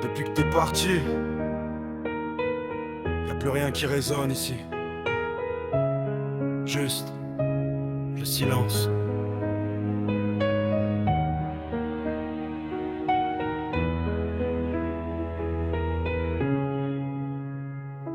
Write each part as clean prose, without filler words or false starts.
Depuis que t'es parti, y'a plus rien qui résonne ici. Juste le silence.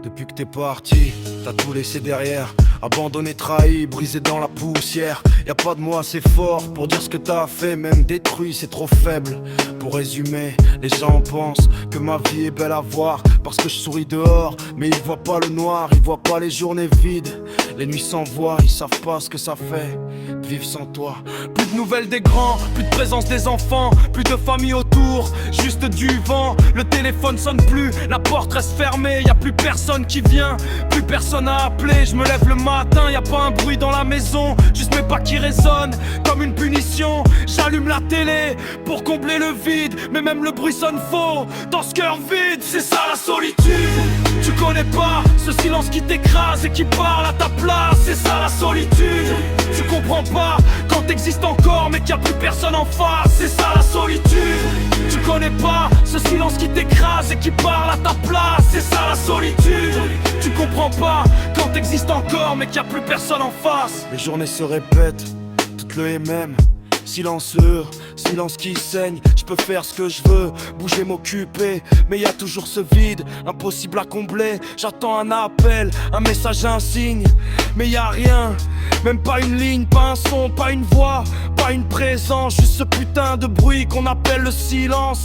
Depuis que t'es parti, t'as tout laissé derrière. Abandonné, trahi, brisé dans la poussière. Y'a pas de mots assez fort pour dire ce que t'as fait. Même détruit, c'est trop faible. Pour résumer, les gens pensent que ma vie est belle à voir parce que je souris dehors, mais ils voient pas le noir, ils voient pas les journées vides. Les nuits sans voix, ils savent pas ce que ça fait de vivre sans toi. Plus de nouvelles des grands, plus de présence des enfants, plus de famille autour, juste du vent. Le téléphone sonne plus, la porte reste fermée, y a plus personne qui vient, plus personne à appeler. Je me lève le matin, y a pas un bruit dans la maison, juste mes pas qui résonnent comme une punition. J'allume la télé pour combler le vide, mais même le bruit sonne faux dans ce cœur vide. C'est ça la solitude. Tu connais pas ce silence qui t'écrase et qui parle à ta place. C'est ça la solitude. Tu comprends pas quand t'existes encore mais qu'il y a plus personne en face. C'est ça la solitude. Tu connais pas ce silence qui t'écrase et qui parle à ta place. C'est ça la solitude. Tu comprends pas quand t'existes encore mais qu'il y a plus personne en face. Les journées se répètent, toutes le même. Silencieux, silence qui saigne, je peux faire ce que je veux, bouger, m'occuper, mais y a toujours ce vide, impossible à combler. J'attends un appel, un message, un signe, mais y a rien, même pas une ligne, pas un son, pas une voix, pas une présence, juste ce putain de bruit qu'on appelle le silence.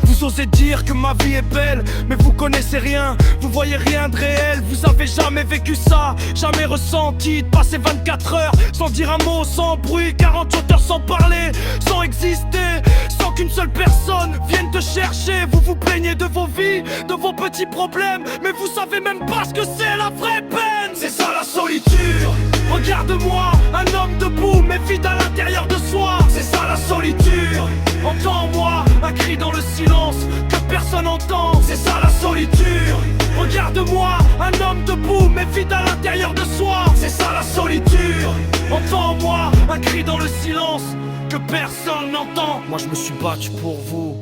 Vous osez dire que ma vie est belle, mais vous connaissez rien, vous voyez rien de réel. Vous avez jamais vécu ça, jamais ressenti de passer 24 heures sans dire un mot, sans bruit, 48 heures sans parler, sans exister, sans qu'une seule personne vienne te chercher. Vous vous plaignez de vos vies, de vos petits problèmes, mais vous savez même pas ce que c'est la vraie peine. C'est ça la solitude. Regarde-moi, un homme debout mais vide à l'intérieur de soi. C'est ça la solitude. Entends-moi, un cri dans le silence que personne n'entend. C'est ça la solitude. Regarde-moi, un homme debout mais vide à l'intérieur de soi. C'est ça la solitude. Entends-moi, un cri dans le silence que personne n'entend. Moi je me suis battu pour vous,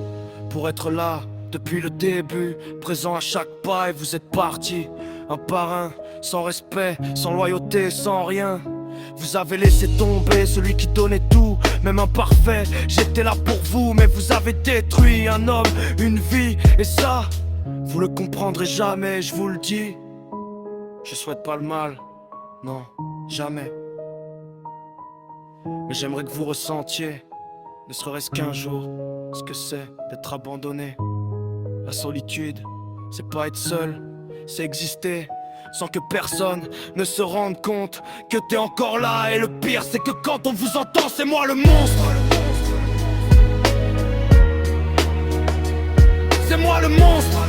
pour être là depuis le début, présent à chaque pas, et vous êtes partis un par un, sans respect, sans loyauté, sans rien. Vous avez laissé tomber celui qui donnait tout, même imparfait. J'étais là pour vous, mais vous avez détruit un homme, une vie. Et ça, vous le comprendrez jamais, je vous le dis. Je souhaite pas le mal, non, jamais. Mais j'aimerais que vous ressentiez, ne serait-ce qu'un jour, ce que c'est d'être abandonné. La solitude, c'est pas être seul, c'est exister sans que personne ne se rende compte que t'es encore là. Et le pire c'est que quand on vous entend, c'est moi le monstre. C'est moi le monstre.